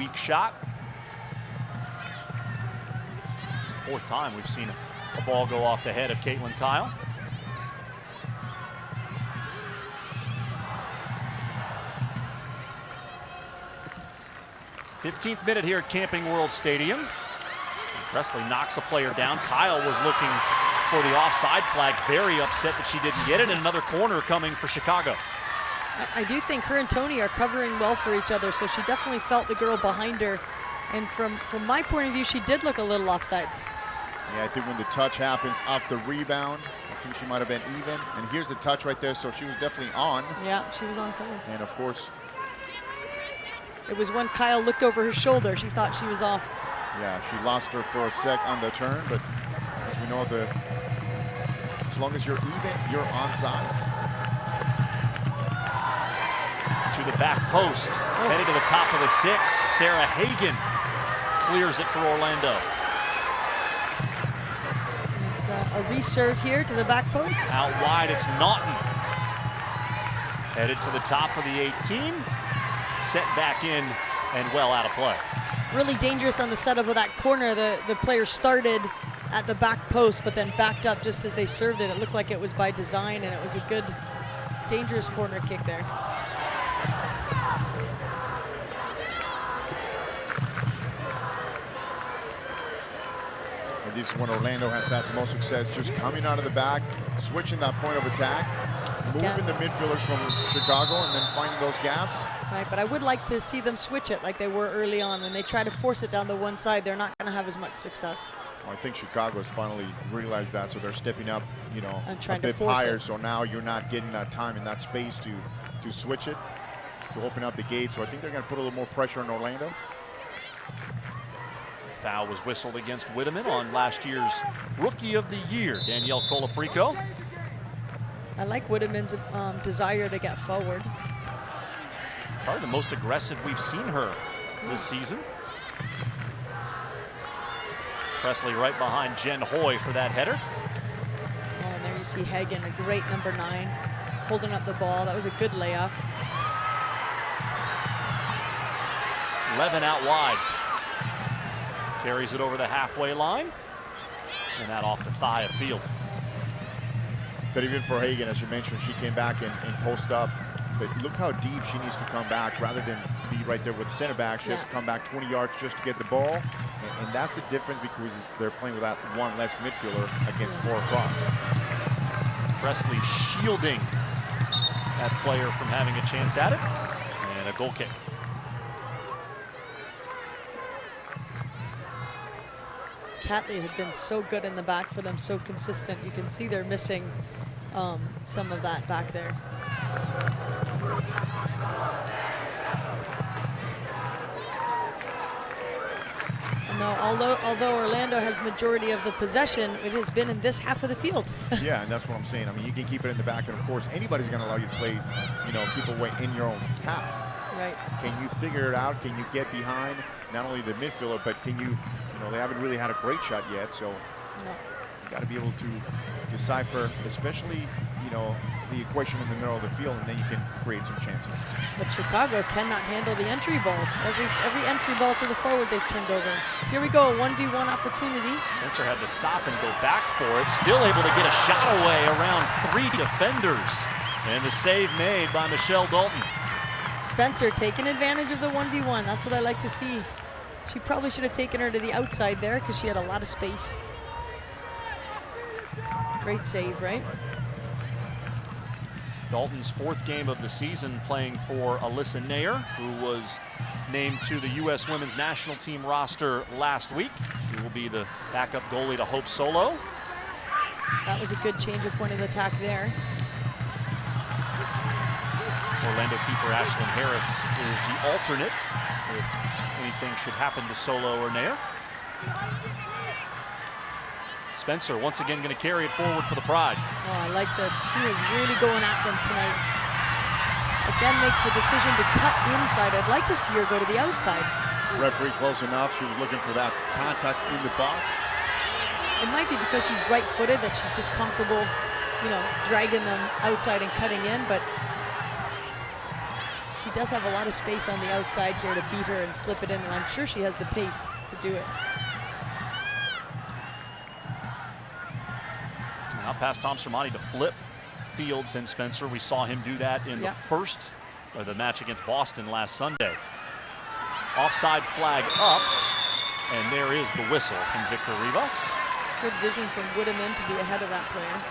weak shot. Fourth time we've seen a ball go off the head of Caitlin Kyle. '15th minute here at Camping World Stadium. Presley knocks a player down. Kyle was looking for the offside flag, very upset that she didn't get it, and another corner coming for Chicago. I do think her and Toni are covering well for each other, so she definitely felt the girl behind her. And from my point of view, she did look a little offsides. Yeah, I think when the touch happens off the rebound, I think she might have been even. And here's the touch right there, so she was definitely on. Yeah, she was on sides. And of course, it was when Kyle looked over her shoulder, she thought she was off. Yeah, she lost her for a sec on the turn, but as we know, as long as you're even, you're on sides. To the back post, headed to the top of the 6. Sarah Hagen clears it for Orlando. It's a reserve here to the back post. Out wide, it's Naughton. Headed to the top of the 18. Set back in and well out of play. Really dangerous on the setup of that corner. The player started at the back post, but then backed up just as they served it. It looked like it was by design, and it was a good, dangerous corner kick there. And this is when Orlando has had the most success, just coming out of the back, switching that point of attack, moving the midfielders from Chicago, and then finding those gaps. Right, but I would like to see them switch it like they were early on. When they try to force it down the one side, they're not going to have as much success. I think Chicago has finally realized that, so they're stepping up, you know, a bit force higher. it. So now you're not getting that time and that space to switch it, to open up the gate. So I think they're going to put a little more pressure on Orlando. Foul was whistled against Whitteman on last year's Rookie of the Year, Danielle Colaprico. I like Whitteman's desire to get forward. Probably the most aggressive we've seen her this season. Presley right behind Jen Hoy for that header. Oh, and there you see Hagen, a great number 9, holding up the ball. That was a good layoff. Levin out wide. Carries it over the halfway line. And that off the thigh of Fields. But even for Hagen, as you mentioned, she came back and post up. But look how deep she needs to come back rather than be right there with the center back. She has to come back 20 yards just to get the ball. And that's the difference because they're playing with that one less midfielder against 4 across. Presley shielding that player from having a chance at it. And a goal kick. Catley had been so good in the back for them, so consistent. You can see they're missing some of that back there. And although Orlando has majority of the possession, it has been in this half of the field. Yeah, and that's what I'm saying. I mean, you can keep it in the back, and of course, anybody's going to allow you to play, you know, keep away in your own half. Right. Can you figure it out? Can you get behind not only the midfielder, but can you know, they haven't really had a great shot yet, so you got to be able to decipher, especially, you know, the equation in the middle of the field, and then you can create some chances. But Chicago cannot handle the entry balls. Every entry ball to the forward they've turned over. Here we go, a 1v1 opportunity. Spencer had to stop and go back for it. Still able to get a shot away around 3 defenders. And the save made by Michelle Dalton. Spencer taking advantage of the 1v1. That's what I like to see. She probably should have taken her to the outside there because she had a lot of space. Great save, right? Dalton's 4th game of the season playing for Alyssa Nair, who was named to the U.S. women's national team roster last week. She will be the backup goalie to Hope Solo. That was a good change of point of attack there. Orlando keeper Ashlyn Harris is the alternate if anything should happen to Solo or Nair. Spencer once again going to carry it forward for the Pride. Oh, I like this. She is really going at them tonight. Again, makes the decision to cut inside. I'd like to see her go to the outside. Referee close enough. She was looking for that contact in the box. It might be because she's right-footed that she's just comfortable, you know, dragging them outside and cutting in, but she does have a lot of space on the outside here to beat her and slip it in, and I'm sure she has the pace to do it. Now past Tom Sermanni to flip Fields and Spencer. We saw him do that in the first, or the match against Boston last Sunday. Offside flag up, and there is the whistle from Victor Rivas. Good vision from Woodeman to be ahead of that player.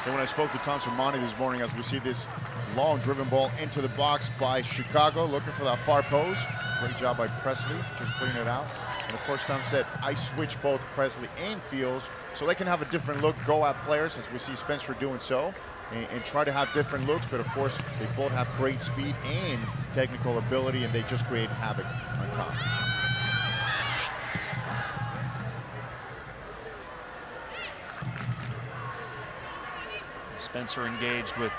And when I spoke to Tom Sermanni this morning, as we see this long driven ball into the box by Chicago, looking for that far post. Great job by Presley, just putting it out. And of course, Tom said, I switch both Presley and Fields so they can have a different look, go at players, as we see Spencer doing so, and try to have different looks. But of course, they both have great speed and technical ability, and they just create havoc on top. Spencer engaged with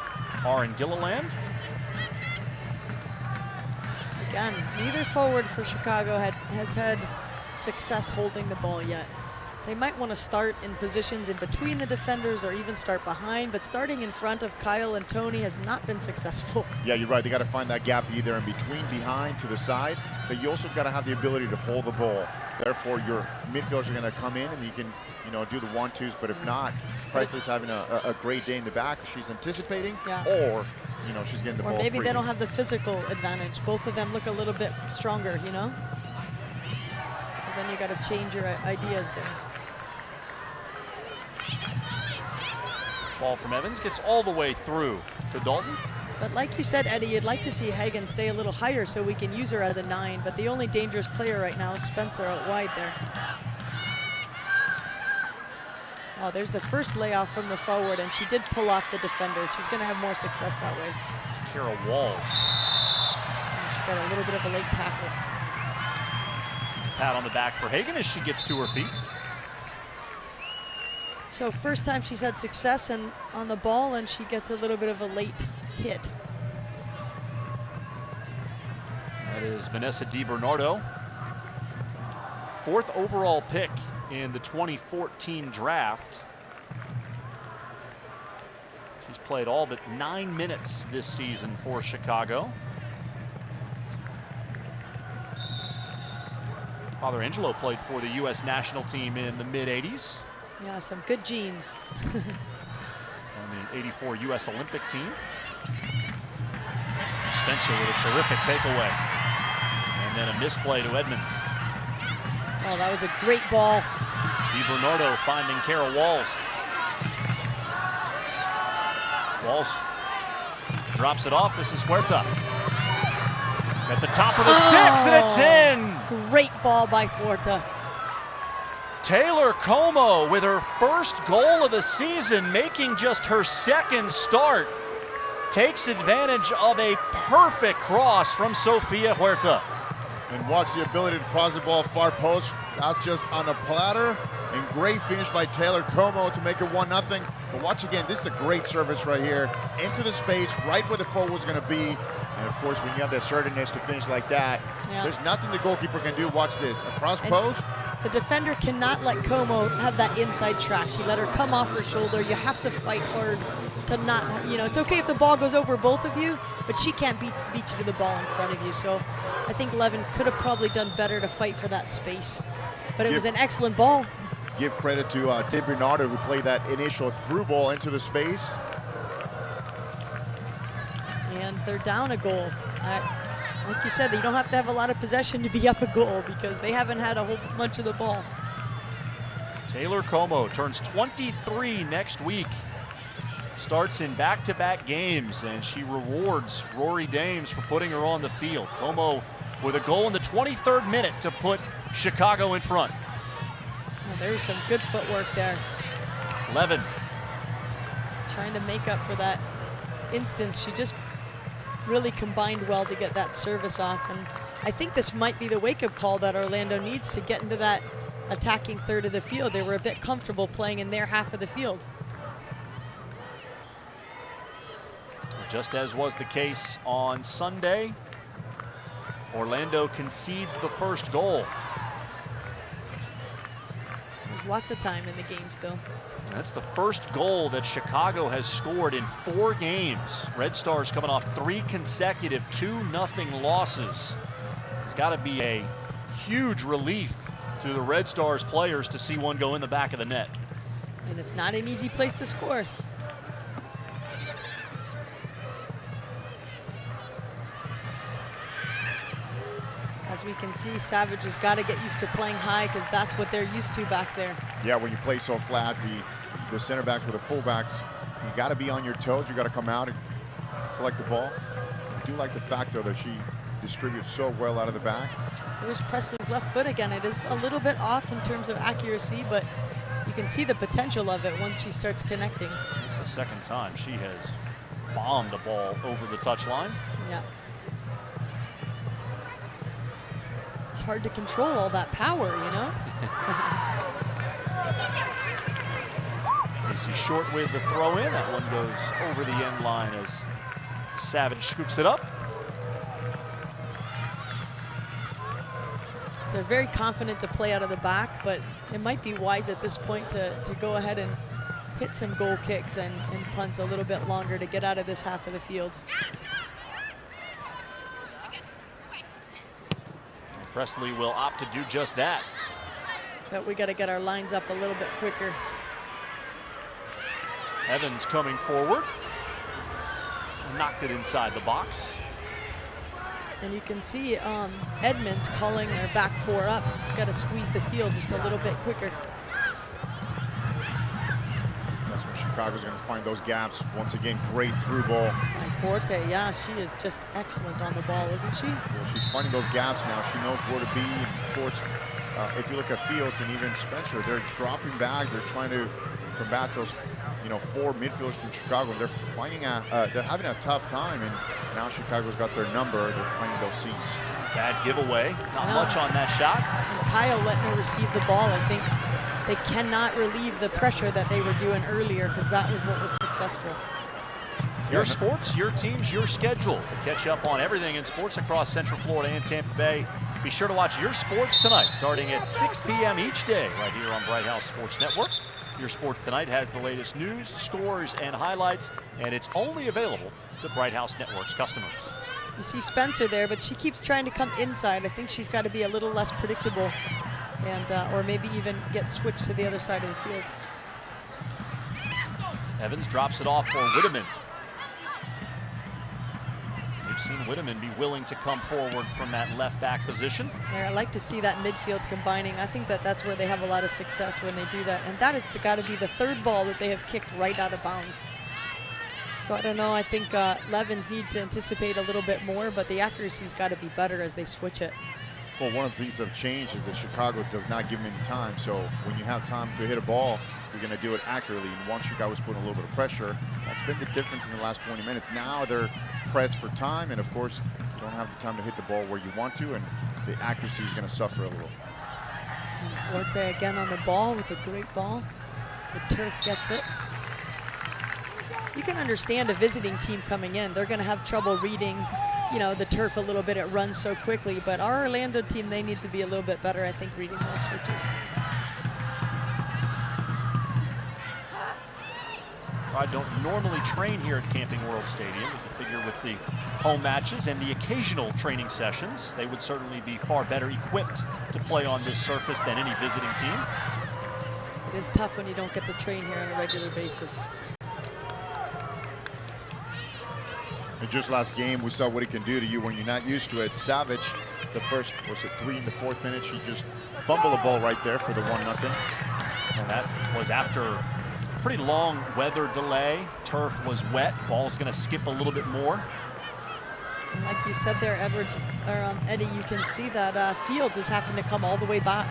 Aaron Gilliland. Again, neither forward for Chicago has had success holding the ball yet. They might want to start in positions in between the defenders or even start behind, but starting in front of Kyle and Tony has not been successful. Yeah, you're right. They got to find that gap either in between, behind, to the side, but you also got to have the ability to hold the ball. Therefore, your midfielders are going to come in and you can, do the 1-2s, but if not, Presley's having a great day in the back. She's anticipating, or, she's getting the ball Or maybe free. they don't have the physical advantage. Both of them look a little bit stronger, So then you got to change your ideas there. Ball from Evans gets all the way through to Dalton. But like you said, Eddie, you'd like to see Hagen stay a little higher so we can use her as a 9, but the only dangerous player right now is Spencer out wide there. Oh, there's the first layoff from the forward, and she did pull off the defender. She's going to have more success that way. Kara Walls. And she got a little bit of a late tackle. Pat on the back for Hagen as she gets to her feet. So first time she's had success on the ball, and she gets a little bit of a late hit. That is Vanessa DiBernardo. 4th overall pick in the 2014 draft. She's played all but 9 minutes this season for Chicago. Father Angelo played for the U.S. national team in the mid-'80s. Yeah, some good genes. On the '84 U.S. Olympic team. Spencer with a terrific takeaway. And then a misplay to Edmonds. Oh, that was a great ball. DiBernardo finding Kara Walls. Walls drops it off. This is Huerta. At the top of the 6, and it's in! Great ball by Huerta. Taylor Como with her first goal of the season, making just her 2nd start, takes advantage of a perfect cross from Sofia Huerta. And watch the ability to cross the ball far post. That's just on a platter. And great finish by Taylor Como to make it 1-0. But watch again, this is a great service right here. Into the space, right where the forward was going to be. And of course, when you have the assertiveness to finish like that, there's nothing the goalkeeper can do. Watch this, across post. The defender cannot let Como have that inside track. She let her come off her shoulder. You have to fight hard to not, it's okay if the ball goes over both of you, but she can't beat you to the ball in front of you. So I think Levin could have probably done better to fight for that space. But it was an excellent ball. Give credit to DiBernardo, who played that initial through ball into the space. And they're down a goal. Like you said, you don't have to have a lot of possession to be up a goal because they haven't had a whole bunch of the ball. Taylor Como turns 23 next week. Starts in back-to-back games, and she rewards Rory Dames for putting her on the field. Como with a goal in the 23rd minute to put Chicago in front. Well, there's some good footwork there. Levin. Trying to make up for that instance. She just really combined well to get that service off, and I think this might be the wake-up call that Orlando needs to get into that attacking third of the field. They were a bit comfortable playing in their half of the field. Just as was the case on Sunday, Orlando concedes the first goal. As There's lots of time in the game still. That's the first goal that Chicago has scored in 4 games. Red Stars coming off 3 consecutive 2-0 losses. It's got to be a huge relief to the Red Stars players to see one go in the back of the net. And it's not an easy place to score. As we can see, Savage has got to get used to playing high because that's what they're used to back there. Yeah, when you play so flat, the center backs with the fullbacks, you got to be on your toes. You got to come out and collect the ball. I do like the fact, though, that she distributes so well out of the back. Here's Presley's left foot again. It is a little bit off in terms of accuracy, but you can see the potential of it once she starts connecting. It's the second time she has bombed the ball over the touchline. Yeah. It's hard to control all that power, you know? Casey Short with the throw in. That one goes over the end line as Savage scoops it up. They're very confident to play out of the back, but it might be wise at this point to go ahead and hit some goal kicks and punts a little bit longer to get out of this half of the field. Presley will opt to do just that. But we got to get our lines up a little bit quicker. Evans coming forward. Knocked it inside the box. And you can see Edmonds calling their back 4 up. Got to squeeze the field just a little bit quicker. That's when Chicago's going to find those gaps. Once again, great through ball. And Forte, yeah, she is just excellent on the ball, isn't she? Well, she's finding those gaps now. She knows where to be. And of course, if you look at Fields and even Spencer, they're dropping back. They're trying to combat those, 4 midfielders from Chicago. They're they're having a tough time, and now Chicago's got their number. They're finding those seams. Bad giveaway. Not much on that shot. And Kyle letting her receive the ball. I think they cannot relieve the pressure that they were doing earlier because that was what was successful. Your sports, your teams, your schedule. To catch up on everything in sports across Central Florida and Tampa Bay, be sure to watch Your Sports Tonight starting at 6 p.m. each day right here on Bright House Sports Network. Your Sports Tonight has the latest news, scores, and highlights, and it's only available to Bright House Network's customers. You see Spencer there, but she keeps trying to come inside. I think she's got to be a little less predictable and or maybe even get switched to the other side of the field. Evans drops it off for Whitteman. We've seen Whitteman be willing to come forward from that left back position. Yeah, I like to see that midfield combining. I think that's where they have a lot of success when they do that. And that has got to be the 3rd ball that they have kicked right out of bounds. So I don't know, I think Levens needs to anticipate a little bit more, but the accuracy's got to be better as they switch it. Well, one of the things that have changed is that Chicago does not give them any time. So when you have time to hit a ball, you're going to do it accurately. And once Chicago's putting a little bit of pressure, that's been the difference in the last 20 minutes. Now they're pressed for time, and of course, you don't have the time to hit the ball where you want to, and the accuracy is going to suffer a little. Forte again on the ball with a great ball. The turf gets it. You can understand a visiting team coming in. They're going to have trouble reading, the turf a little bit. It runs so quickly. But our Orlando team, they need to be a little bit better, I think, reading those switches. I don't normally train here at Camping World Stadium, but I figure with the home matches and the occasional training sessions, they would certainly be far better equipped to play on this surface than any visiting team. It is tough when you don't get to train here on a regular basis. And just last game, we saw what he can do to you when you're not used to it. Savage, the first, 3 in the 4th minute, she just fumbled the ball right there for the 1-0. And that was after a pretty long weather delay. Turf was wet. Ball's going to skip a little bit more. And like you said there, Eddie, you can see that Fields is having to come all the way back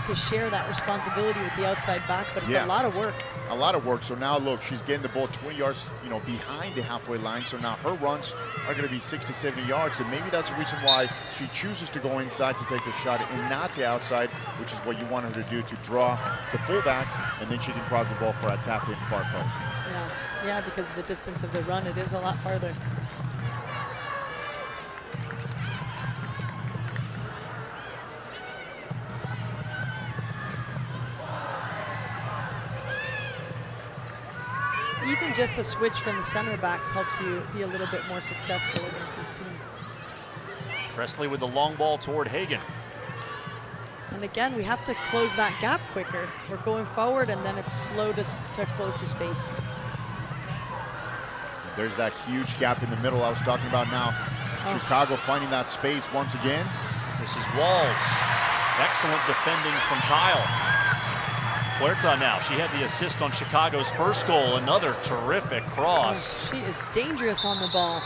to share that responsibility with the outside back, but it's a lot of work. A lot of work. So now look, she's getting the ball 20 yards, behind the halfway line. So now her runs are going to be 60, 70 yards. And maybe that's the reason why she chooses to go inside to take the shot and not the outside, which is what you want her to do, to draw the fullbacks, and then she can cross the ball for a tap in far post. Yeah, because of the distance of the run, it is a lot farther. Even just the switch from the center backs helps you be a little bit more successful against this team. Presley with the long ball toward Hagen. And again, we have to close that gap quicker. We're going forward, and then it's slow to close the space. There's that huge gap in the middle I was talking about now. Oh. Chicago finding that space once again. This is Walls. Excellent defending from Kyle. Huerta now, she had the assist on Chicago's first goal. Another terrific cross. Oh, she is dangerous on the ball.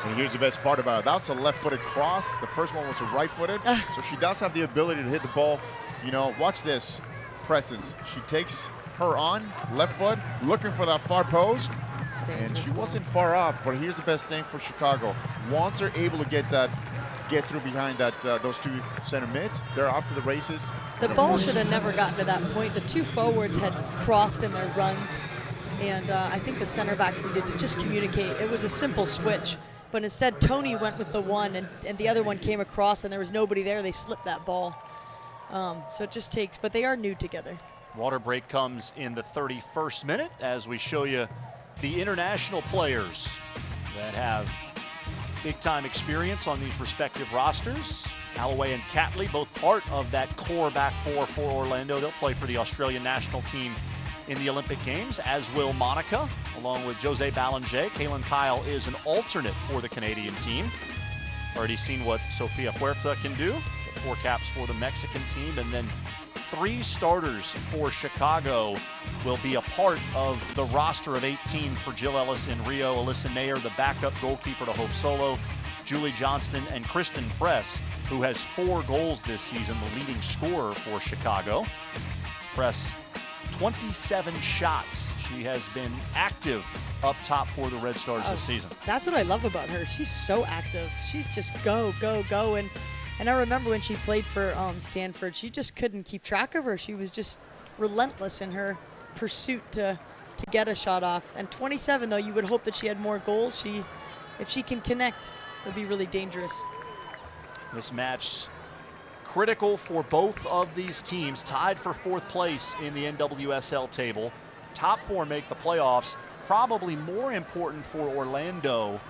And here's the best part about it. That was a left-footed cross. The first one was a right-footed. So she does have the ability to hit the ball. You know, watch this presence. She takes her on, left foot, looking for that far post. And she wasn't far off, but here's the best thing for Chicago. Once they're able to get through behind that those two center mids, they're off to the races. The ball should have never gotten to that point. The two forwards had crossed in their runs, and I think the center backs needed to just communicate. It was a simple switch, but instead Tony went with the one, and the other one came across, and there was nobody there. They slipped that ball. So it just takes, but they are new together. Water break comes in the 31st minute as we show you the international players that have big-time experience on these respective rosters. Alloway and Catley, both part of that core back four for Orlando. They'll play for the Australian national team in the Olympic Games, as will Monica, along with Jose Ballinger. Kaylin Kyle is an alternate for the Canadian team. Already seen what Sofia Huerta can do. The 4 caps for the Mexican team, and then 3 starters for Chicago will be a part of the roster of 18 for Jill Ellis in Rio. Alyssa Nair, the backup goalkeeper to Hope Solo, Julie Johnston, and Kristen Press, who has 4 goals this season, the leading scorer for Chicago. Press, 27 shots. She has been active up top for the Red Stars this season. That's what I love about her. She's so active. She's just go, go, go. And I remember when she played for Stanford, she just couldn't keep track of her. She was just relentless in her pursuit to get a shot off. And 27, though, you would hope that she had more goals. If she can connect, it would be really dangerous. This match critical for both of these teams, tied for 4th place in the NWSL table. Top 4 make the playoffs. Probably more important for Orlando.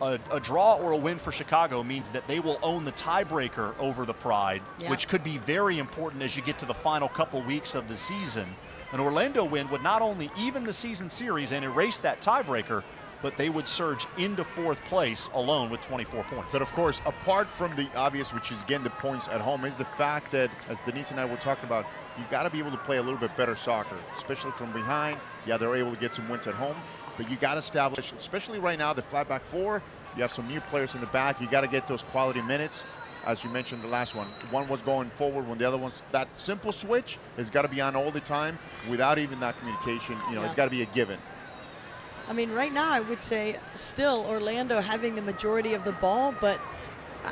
A draw or a win for Chicago means that they will own the tiebreaker over the Pride, which could be very important as you get to the final couple weeks of the season. An Orlando win would not only even the season series and erase that tiebreaker, but they would surge into 4th place alone with 24 points. But of course, apart from the obvious, which is again the points at home, is the fact that, as Denise and I were talking about, you got to be able to play a little bit better soccer, especially from behind. Yeah, they're able to get some wins at home, but you got to establish, especially right now, the flat back 4. You have some new players in the back. You got to get those quality minutes. As you mentioned, the last one was going forward when the other one's, that simple switch has got to be on all the time without even that communication. You know, it's got to be a given. I mean, right now I would say still Orlando having the majority of the ball, but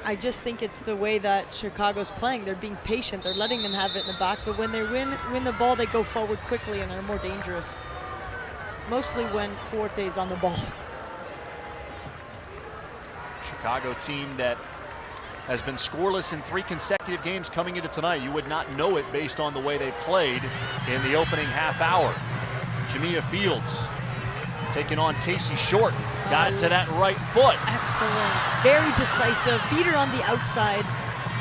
I just think it's the way that Chicago's playing. They're being patient. They're letting them have it in the back, but when they win the ball, they go forward quickly and they're more dangerous. Mostly when Huerta's on the ball. Chicago team that has been scoreless in 3 consecutive games coming into tonight. You would not know it based on the way they played in the opening half hour. Jamia Fields taking on Casey Short. Got it to that right foot. Excellent. Very decisive. Beat her on the outside.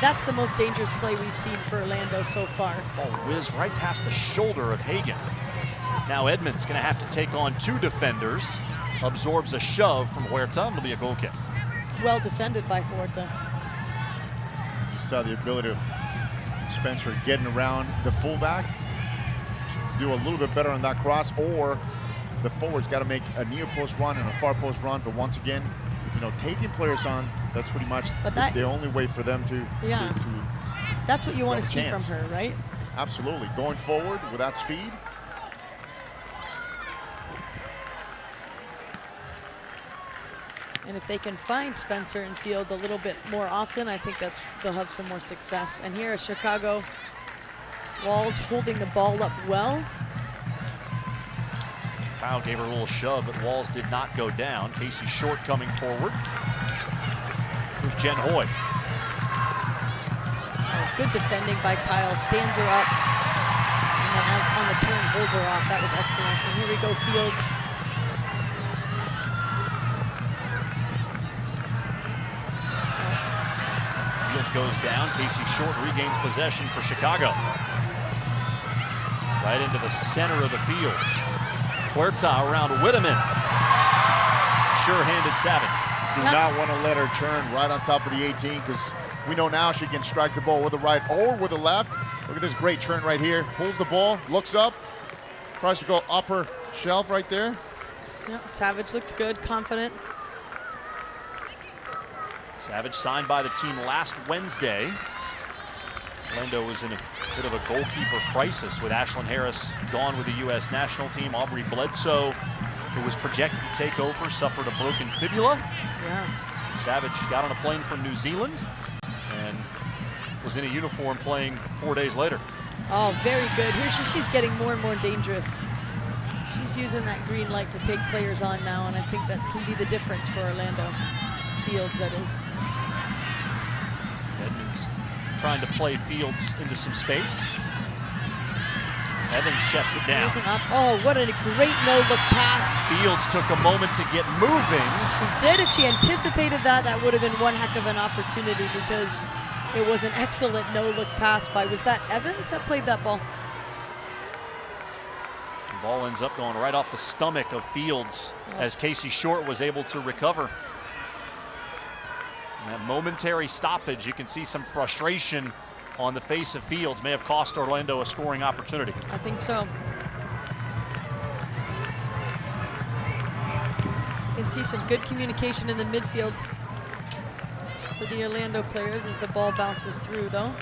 That's the most dangerous play we've seen for Orlando so far. Ball whizzed right past the shoulder of Hagen. Now Edmonds going to have to take on 2 defenders. Absorbs a shove from Huerta. It'll be a goal kick. Well defended by Huerta. You saw the ability of Spencer getting around the fullback. Just to do a little bit better on that cross, or the forward's got to make a near post run and a far post run. But once again, you know, taking players on, that's pretty much the only way for them to that's what you want to see chance from her, right? Absolutely. Going forward with that speed. And if they can find Spencer and Field a little bit more often, I think they'll have some more success. And here at Chicago, Walls holding the ball up well. Kyle gave her a little shove, but Walls did not go down. Casey Short coming forward. Here's Jen Hoy. Oh, good defending by Kyle. Stands her up. And then as on the turn, holds her off. That was excellent. And here we go, Fields. goes down. Casey Short regains possession for Chicago. Right into the center of the field. Huerta around Whitteman. Sure-handed Savage. Do not want to let her turn right on top of the 18 because we know now she can strike the ball with the right or with the left. Look at this great turn right here. Pulls the ball, looks up, tries to go upper shelf right there. Yeah, Savage looked good, confident. Savage signed by the team last Wednesday. Orlando was in a bit of a goalkeeper crisis with Ashlyn Harris gone with the U.S. national team. Aubrey Bledsoe, who was projected to take over, suffered a broken fibula. Yeah. Savage got on a plane from New Zealand and was in a uniform playing 4 days later. Oh, very good. Here she's getting more and more dangerous. She's using that green light to take players on now, and I think that can be the difference for Orlando. Fields, that is. Edmonds trying to play Fields into some space. Evans chests it down. Oh, what a great no-look pass. Fields took a moment to get moving. She did. If she anticipated that, that would have been one heck of an opportunity because it was an excellent no-look pass by, was that Evans that played that ball? The ball ends up going right off the stomach of Fields as Casey Short was able to recover. And that momentary stoppage, you can see some frustration on the face of Fields. May have cost Orlando a scoring opportunity. I think so. You can see some good communication in the midfield for the Orlando players as the ball bounces through, though.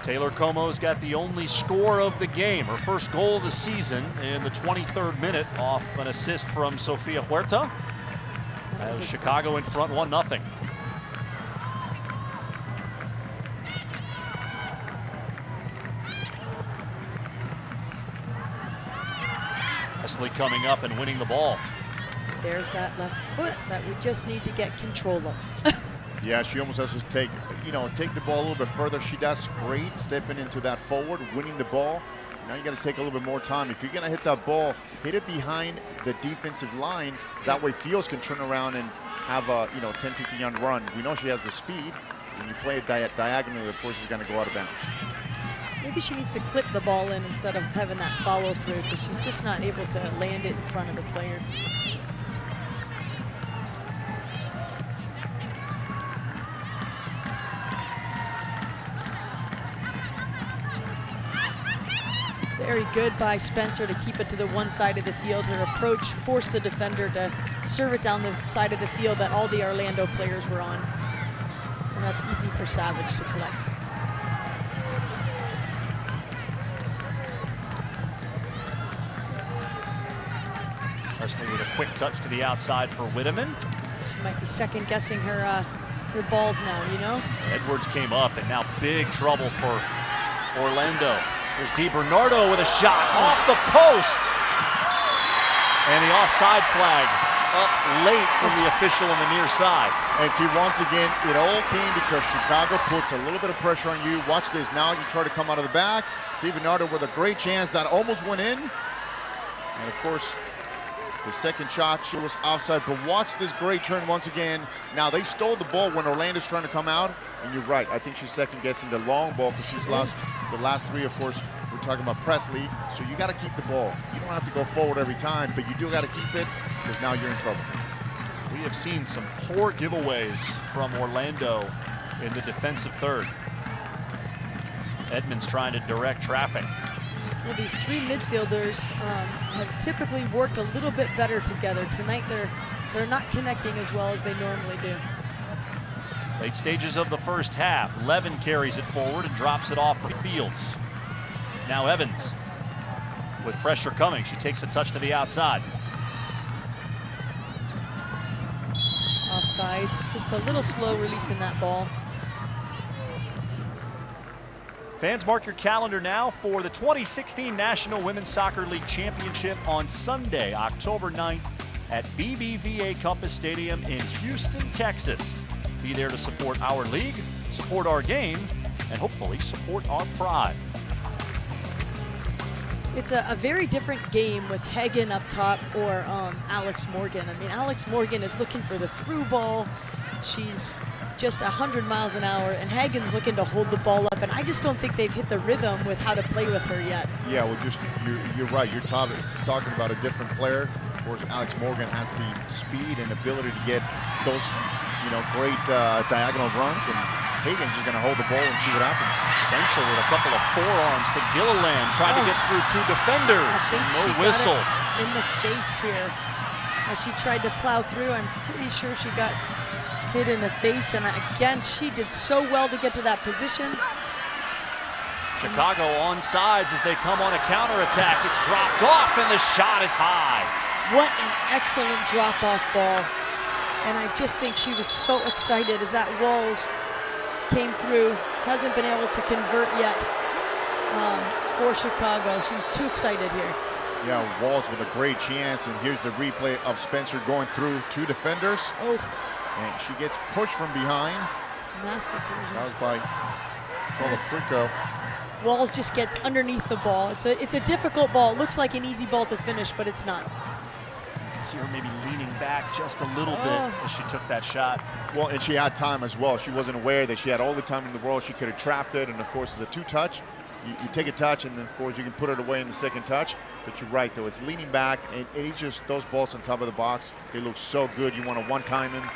Taylor Como's got the only score of the game, her first goal of the season in the 23rd minute off an assist from Sofia Huerta. As Chicago in front 1-0. Wesley coming up and winning the ball. There's that left foot that we just need to get control of. Yeah, she almost has to take the ball a little bit further. She does great stepping into that forward, winning the ball. Now you got to take a little bit more time. If you're going to hit that ball, hit it behind the defensive line. That way Fields can turn around and have a 10, 15-yard run. We know she has the speed. When you play it diagonally, of course, she's going to go out of bounds. Maybe she needs to clip the ball in instead of having that follow through because she's just not able to land it in front of the player. Very good by Spencer to keep it to the one side of the field. Her approach forced the defender to serve it down the side of the field that all the Orlando players were on. And that's easy for Savage to collect. Wesley with a quick touch to the outside for Whitteman. She might be second guessing her balls now, you know? Edwards came up and now big trouble for Orlando. There's DiBernardo with a shot off the post. And the offside flag up late from the official on the near side. And see, once again, it all came because Chicago puts a little bit of pressure on you. Watch this now. You try to come out of the back. DiBernardo with a great chance that almost went in. And of course, the second shot, she was offside. But watch this great turn once again. Now, they stole the ball when Orlando's trying to come out. And you're right. I think she's second guessing the long ball because she's lost the last three. Of course, we're talking about Presley. So you got to keep the ball. You don't have to go forward every time, but you do got to keep it because now you're in trouble. We have seen some poor giveaways from Orlando in the defensive third. Edmonds trying to direct traffic. Well, these three midfielders have typically worked a little bit better together. Tonight they're not connecting as well as they normally do. Late stages of the first half, Levin carries it forward and drops it off for Fields. Now Evans with pressure coming. She takes a touch to the outside. Offsides, just a little slow releasing that ball. Fans, mark your calendar now for the 2016 National Women's Soccer League Championship on Sunday, October 9th at BBVA Compass Stadium in Houston, Texas. Be there to support our league, support our game, and hopefully support our pride. It's a very different game with Hagen up top or Alex Morgan. I mean, Alex Morgan is looking for the through ball. She's just 100 miles an hour, and Hagen's looking to hold the ball up, and I just don't think they've hit the rhythm with how to play with her yet. Yeah, well, you're right. You're talking about a different player. Of course, Alex Morgan has the speed and ability to get those, great diagonal runs, and Hagen's just going to hold the ball and see what happens. Spencer with a couple of forearms to Gilliland, trying to get through 2 defenders. I think No she whistle. got it in the face here. As she tried to plow through, I'm pretty sure she got hit in the face, and again, she did so well to get to that position. Chicago on sides as they come on a counterattack. It's dropped off, and the shot is high. What an excellent drop-off ball. And I just think she was so excited as that Walls came through. Hasn't been able to convert yet for Chicago. She was too excited here. Yeah, Walls with a great chance, and here's the replay of Spencer going through 2 defenders. Oh, And she gets pushed from behind. nasty collision. That was by Colaprico. Walls just gets underneath the ball. It's a difficult ball. It looks like an easy ball to finish, but it's not. You can see her maybe leaning back just a little bit as she took that shot. Well, and she had time as well. She wasn't aware that she had all the time in the world. She could have trapped it, and of course, it's a 2-touch. You take a touch, and then of course you can put it away in the second touch. But you're right, though. It's leaning back, and it's just those balls on top of the box. They look so good. You want to one-time them,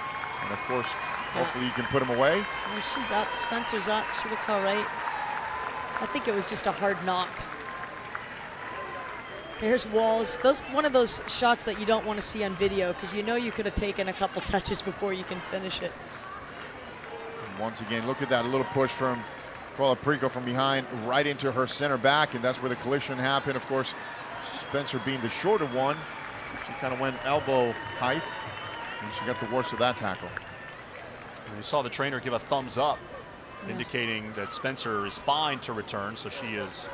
and of course, hopefully you can put them away. Well, she's up. Spencer's up. She looks all right. I think it was just a hard knock. There's Walls. One of those shots that you don't want to see on video, because you know you could have taken a couple touches before you can finish it. And once again, look at that little push from Colaprico from behind right into her center back, and that's where the collision happened. Of course, Spencer being the shorter one, she kind of went elbow height, and she got the worst of that tackle. And you saw the trainer give a thumbs up, indicating that Spencer is fine to return, so she is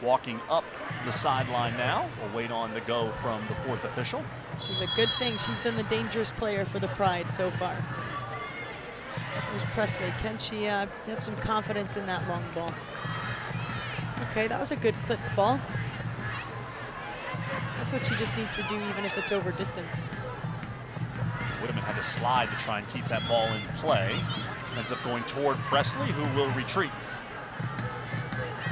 walking up the sideline now. We'll wait on the go from the 4th official. She's a good thing. She's been the dangerous player for the Pride so far. There's Presley. Can she have some confidence in that long ball? Okay, that was a good clipped ball. That's what she just needs to do, even if it's over distance. Whitteman had to slide to try and keep that ball in play. Ends up going toward Presley, who will retreat.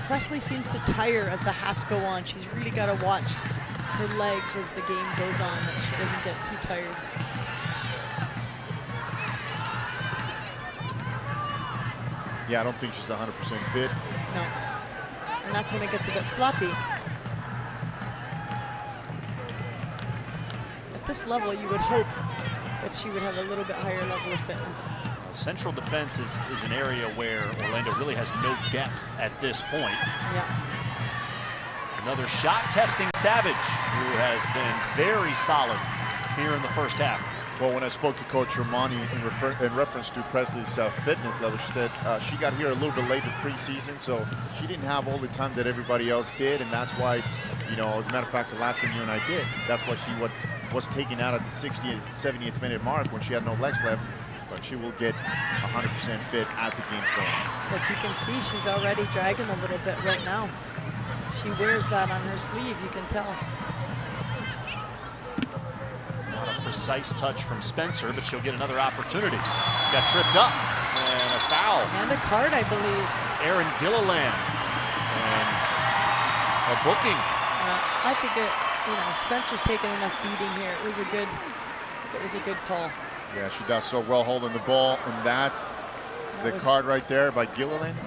Presley seems to tire as the halves go on. She's really got to watch her legs as the game goes on, that she doesn't get too tired. Yeah, I don't think she's 100% fit. No. And that's when it gets a bit sloppy. At this level, you would hope that she would have a little bit higher level of fitness. Central defense is an area where Orlando really has no depth at this point. Yeah. Another shot testing Savage, who has been very solid here in the first half. Well, when I spoke to Coach Romani in reference to Presley's fitness level, she said she got here a little bit late in preseason, so she didn't have all the time that everybody else did, and that's why, as a matter of fact, the last game you and I did, that's why she was taken out at the 60th, 70th minute mark when she had no legs left, but she will get 100% fit as the game's going. But you can see she's already dragging a little bit right now. She wears that on her sleeve, you can tell. Not a precise touch from Spencer, but she'll get another opportunity. Got tripped up, and a foul. And a card, I believe. It's Erin Gilliland, and a booking. I think Spencer's taken enough beating here. It was a good call. Yeah, she does so well holding the ball, and that's the card right there by Gilliland.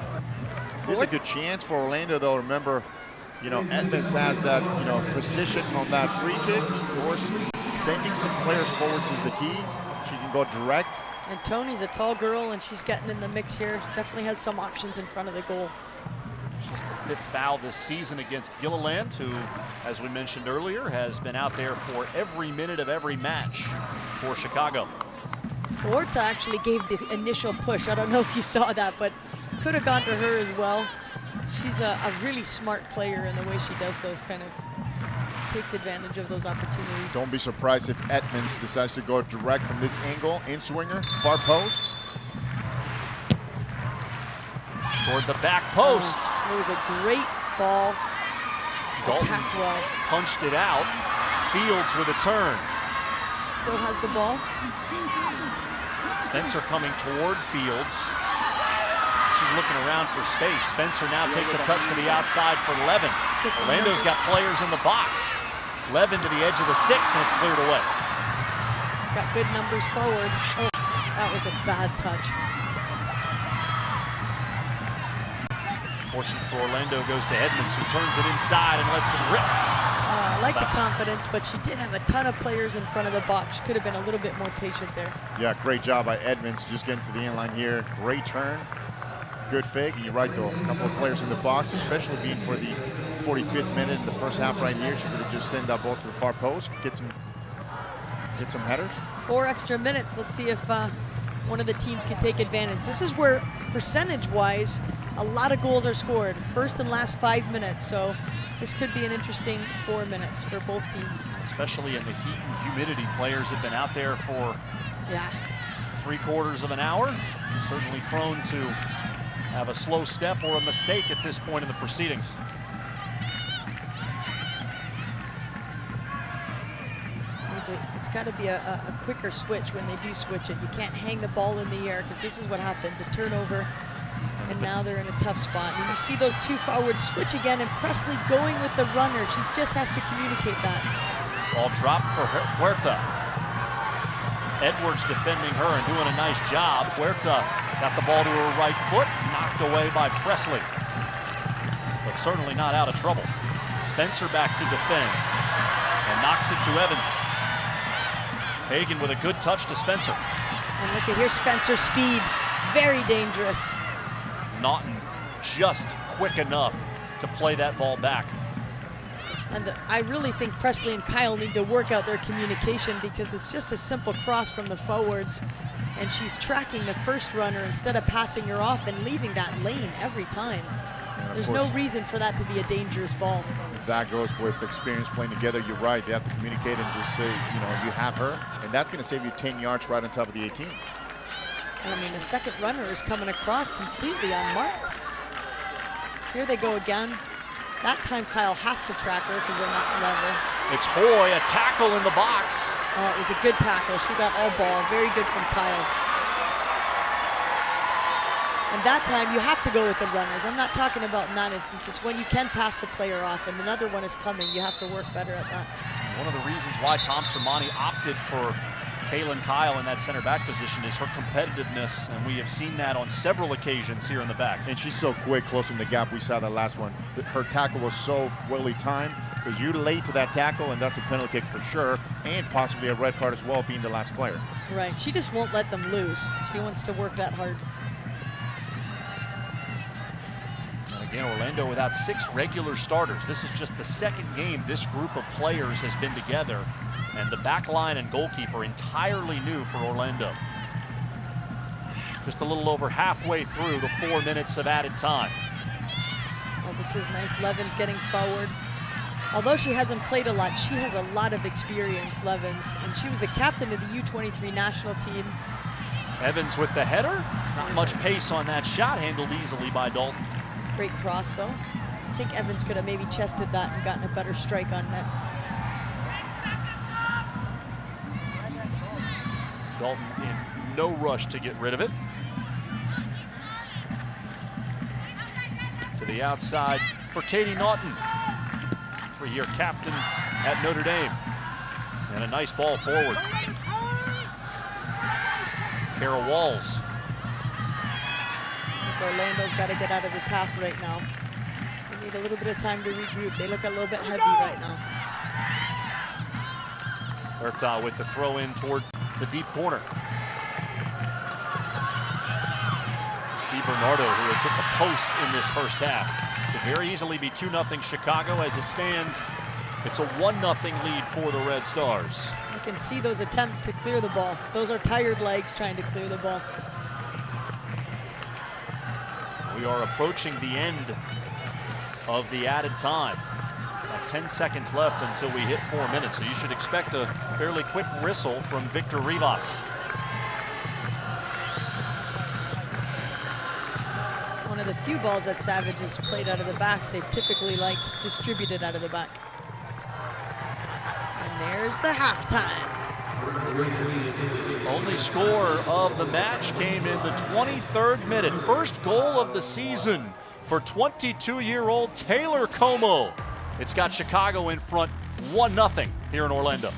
This is a good chance for Orlando, though. Remember, Edmonds has that, precision on that free kick. Of course, sending some players forwards is the key. She can go direct. And Tony's a tall girl, and she's getting in the mix here. She definitely has some options in front of the goal. She's the 5th foul this season against Gilliland, who, as we mentioned earlier, has been out there for every minute of every match for Chicago. Horta actually gave the initial push. I don't know if you saw that, but could have gone to her as well. She's a really smart player in the way she does those takes advantage of those opportunities. Don't be surprised if Edmonds decides to go direct from this angle, in-swinger, far post. Toward the back post. It was a great ball. Dalton Attacked well. punched it out. Fields with a turn. Still has the ball. Spencer coming toward Fields. She's looking around for space. Spencer now takes a touch to the outside for Levin. Orlando's got players in the box. Levin to the edge of the 6, and it's cleared away. Got good numbers forward. Oh, that was a bad touch. Fortune for Orlando goes to Edmonds, who turns it inside and lets it rip. I like the confidence, but she did have a ton of players in front of the box. She could have been a little bit more patient there. Yeah, great job by Edmonds, just getting to the end line here. Great turn, good fake, and you're right though, a couple of players in the box, especially being for the 45th minute in the first half right here. She could have just sent that ball to the far post, get some headers. 4 extra minutes. Let's see if one of the teams can take advantage. This is where, percentage-wise, a lot of goals are scored. First and last 5 minutes, so this could be an interesting 4 minutes for both teams. Especially in the heat and humidity. Players have been out there for 3/4 of an hour. Certainly prone to have a slow step or a mistake at this point in the proceedings. It's got to be a quicker switch when they do switch it. You can't hang the ball in the air because this is what happens, a turnover, and now they're in a tough spot. And you see those two forwards switch again, and Presley going with the runner. She just has to communicate that. Ball dropped for Huerta. Edwards defending her and doing a nice job. Huerta got the ball to her right foot, knocked away by Presley, but certainly not out of trouble. Spencer back to defend and knocks it to Evans. Hagen with a good touch to Spencer. And look at here, Spencer's speed, very dangerous. Naughton just quick enough to play that ball back. And I really think Presley and Kyle need to work out their communication because it's just a simple cross from the forwards, and she's tracking the first runner instead of passing her off and leaving that lane every time. There's no reason for that to be a dangerous ball. That goes with experience playing together. You're right. They have to communicate and just say, you know, you have her, and that's going to save you 10 yards right on top of the 18. And I mean, the second runner is coming across completely unmarked. Here they go again. That time Kyle has to track her because they're not level. It's Hoy, a tackle in the box. Oh, it was a good tackle. She got all ball. Very good from Kyle. And that time you have to go with the runners. I'm not talking about in that instance. It's when you can pass the player off and another one is coming. You have to work better at that. One of the reasons why Tom Sermanni opted for Kaylin Kyle in that center back position is her competitiveness, and we have seen that on several occasions here in the back. And she's so quick, closing the gap. We saw that last one. Her tackle was so well timed because you're late to that tackle, and that's a penalty kick for sure, and possibly a red card as well, being the last player. Right. She just won't let them lose. She wants to work that hard. Again, Orlando without 6 regular starters. This is just the second game this group of players has been together, and the back line and goalkeeper entirely new for Orlando. Just a little over halfway through the 4 minutes of added time. Oh, this is nice. Levin's getting forward. Although she hasn't played a lot, she has a lot of experience, Levins, and she was the captain of the U23 national team. Evans with the header. Not much pace on that shot, handled easily by Dalton. Great cross, though. I think Evans could have maybe chested that and gotten a better strike on net. Dalton in no rush to get rid of it. To the outside for Katie Naughton, 3-year captain at Notre Dame. And a nice ball forward. Kara Walls. Orlando's got to get out of this half right now. They need a little bit of time to regroup. They look a little bit heavy right now. Huerta with the throw in toward the deep corner. Steve Bernardo, who has hit the post in this first half. Could very easily be 2-0 Chicago. As it stands, it's a 1-0 lead for the Red Stars. You can see those attempts to clear the ball. Those are tired legs trying to clear the ball. We are approaching the end of the added time. About 10 seconds left until we hit 4 minutes, so you should expect a fairly quick whistle from Victor Rivas. One of the few balls that Savage has played out of the back, they've typically distributed out of the back. And there's the halftime. Only score of the match came in the 23rd minute. First goal of the season for 22-year-old Taylor Como. It's got Chicago in front 1-0 here in Orlando.